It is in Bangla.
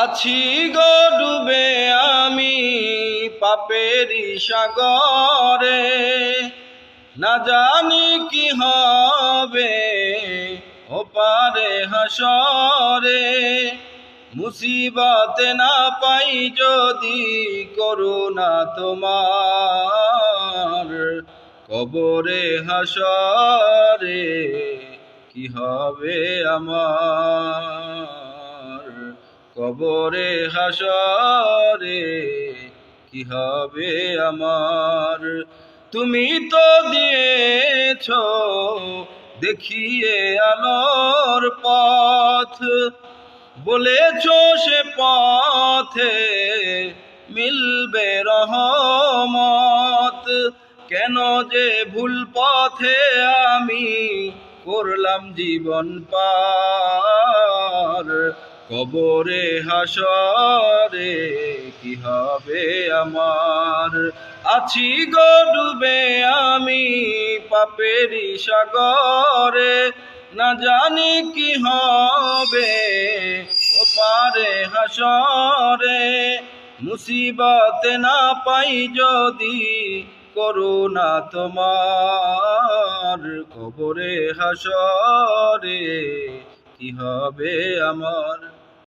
আছি গো ডুবে আমি পাপেরই সাগরে, না জানি কি হবে ওপারে হাসরে। মুসিবতে না পাই যদি করুণা তোমার, কবরে হাসরে কি হবে আমার, কবরে হাসরে কি হবে আমার। তুমি তো দিয়েছ দেখিয়ে আলোর পথ, বলেছ সে পথে মিলবে রহমত। কেন যে ভুল পথে আমি করলাম জীবন পার, কবরে হাসরে কি হবে আমার। আছি গো ডুবে আমি পাপেরই সাগরে, না জানি কি হবে ওপারে হাসরে। মুসিবতে না পাই যদি করুণা তোমার, কবরে হাসরে কি হবে আমার।